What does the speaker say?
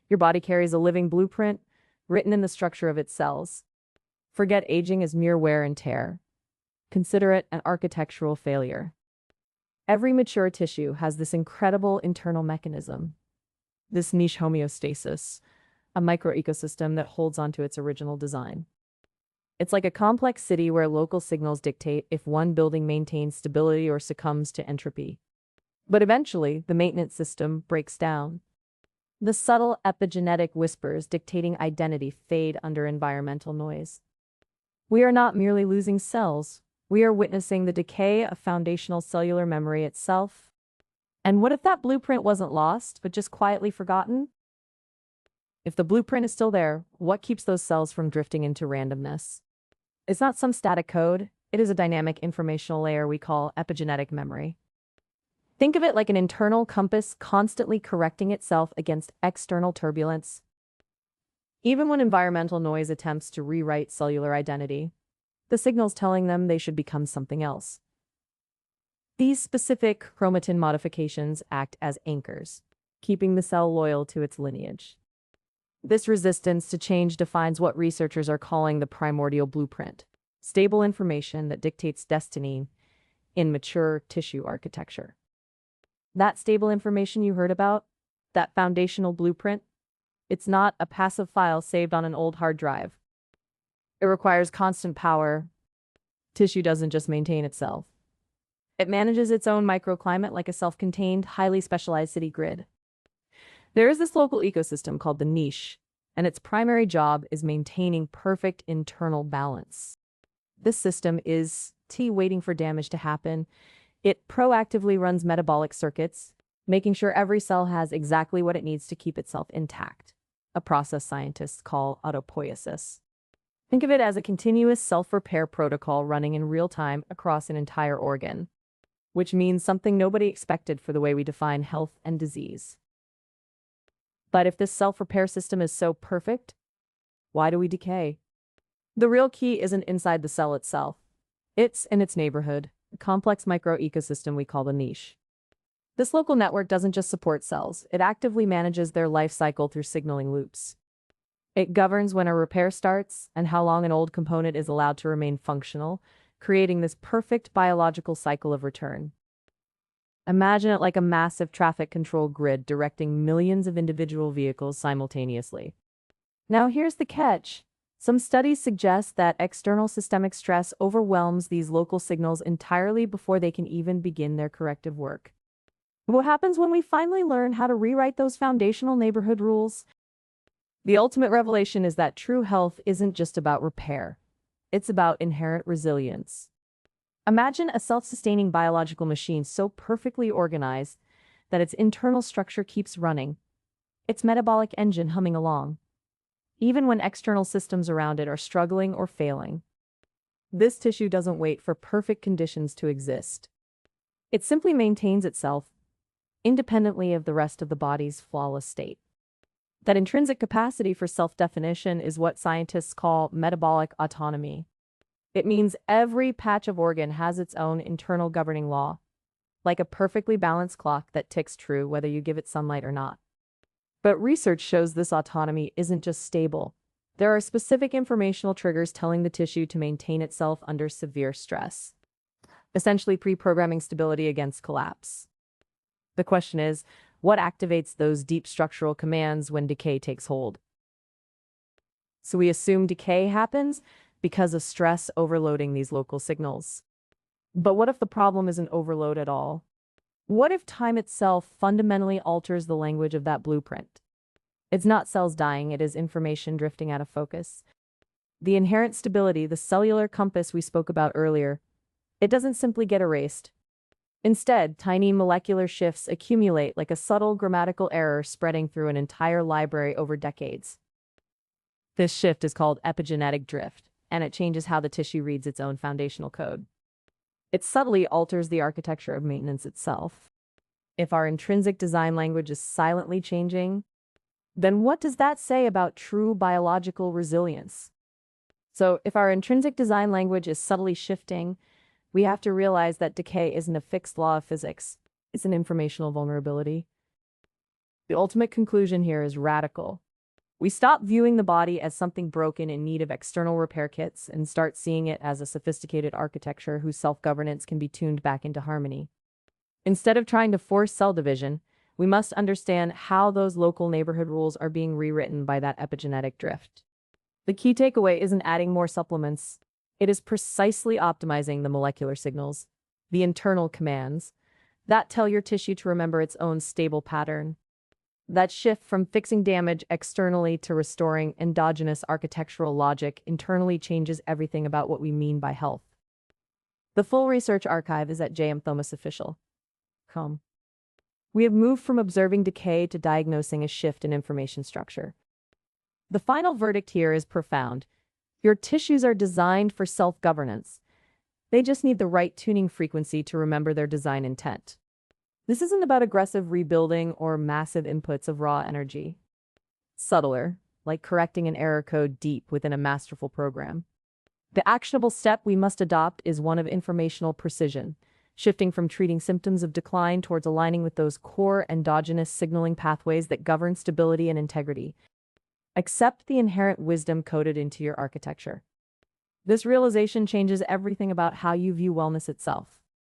Your body carries a living blueprint written in the structure of its cells. Forget aging as mere wear and tear. Consider it an architectural failure. Every mature tissue has this incredible internal mechanism, this niche homeostasis, a microecosystem that holds onto its original design. It's like a complex city where local signals dictate if one building maintains stability or succumbs to entropy. But eventually, the maintenance system breaks down. The subtle epigenetic whispers dictating identity fade under environmental noise. We are not merely losing cells, we are witnessing the decay of foundational cellular memory itself. And what if that blueprint wasn't lost, but just quietly forgotten? If the blueprint is still there, what keeps those cells from drifting into randomness? It's not some static code, it is a dynamic informational layer we call epigenetic memory. Think of it like an internal compass constantly correcting itself against external turbulence. Even when environmental noise attempts to rewrite cellular identity, the signal's telling them they should become something else. These specific chromatin modifications act as anchors, keeping the cell loyal to its lineage. This resistance to change defines what researchers are calling the primordial blueprint, stable information that dictates destiny in mature tissue architecture. That stable information you heard about, that foundational blueprint, it's not a passive file saved on an old hard drive. It requires constant power. Tissue doesn't just maintain itself. It manages its own microclimate like a self-contained, highly specialized city grid. There is this local ecosystem called the niche, and its primary job is maintaining perfect internal balance. This system is waiting for damage to happen. It proactively runs metabolic circuits, making sure every cell has exactly what it needs to keep itself intact, a process scientists call autopoiesis. Think of it as a continuous self-repair protocol running in real time across an entire organ, which means something nobody expected for the way we define health and disease. But if this self-repair system is so perfect, why do we decay? The real key isn't inside the cell itself. It's in its neighborhood, a complex microecosystem we call the niche. This local network doesn't just support cells, it actively manages their life cycle through signaling loops. It governs when a repair starts and how long an old component is allowed to remain functional, creating this perfect biological cycle of return. Imagine it like a massive traffic control grid directing millions of individual vehicles simultaneously. Now here's the catch. Some studies suggest that external systemic stress overwhelms these local signals entirely before they can even begin their corrective work. What happens when we finally learn how to rewrite those foundational neighborhood rules? The ultimate revelation is that true health isn't just about repair. It's about inherent resilience. Imagine a self-sustaining biological machine so perfectly organized that its internal structure keeps running, its metabolic engine humming along, even when external systems around it are struggling or failing. This tissue doesn't wait for perfect conditions to exist. It simply maintains itself independently of the rest of the body's flawless state. That intrinsic capacity for self-definition is what scientists call metabolic autonomy. It means every patch of organ has its own internal governing law, like a perfectly balanced clock that ticks true whether you give it sunlight or not. But research shows this autonomy isn't just stable. There are specific informational triggers telling the tissue to maintain itself under severe stress, essentially pre-programming stability against collapse. The question is, what activates those deep structural commands when decay takes hold? So we assume decay happens because of stress overloading these local signals. But what if the problem isn't overload at all? What if time itself fundamentally alters the language of that blueprint? It's not cells dying, it is information drifting out of focus. The inherent stability, the cellular compass we spoke about earlier, it doesn't simply get erased. Instead, tiny molecular shifts accumulate like a subtle grammatical error spreading through an entire library over decades. This shift is called epigenetic drift, and it changes how the tissue reads its own foundational code. It subtly alters the architecture of maintenance itself. If our intrinsic design language is silently changing, then what does that say about true biological resilience? So if our intrinsic design language is subtly shifting, we have to realize that decay isn't a fixed law of physics. It's an informational vulnerability. The ultimate conclusion here is radical. We stop viewing the body as something broken in need of external repair kits and start seeing it as a sophisticated architecture whose self-governance can be tuned back into harmony. Instead of trying to force cell division, we must understand how those local neighborhood rules are being rewritten by that epigenetic drift. The key takeaway isn't adding more supplements. It is precisely optimizing the molecular signals, the internal commands, that tell your tissue to remember its own stable pattern. That shift from fixing damage externally to restoring endogenous architectural logic internally changes everything about what we mean by health. The full research archive is at jmthomasofficial.com. We have moved from observing decay to diagnosing a shift in information structure. The final verdict here is profound. Your tissues are designed for self-governance. They just need the right tuning frequency to remember their design intent. This isn't about aggressive rebuilding or massive inputs of raw energy. Subtler, like correcting an error code deep within a masterful program. The actionable step we must adopt is one of informational precision, shifting from treating symptoms of decline towards aligning with those core endogenous signaling pathways that govern stability and integrity. Accept the inherent wisdom coded into your architecture. This realization changes everything about how you view wellness itself.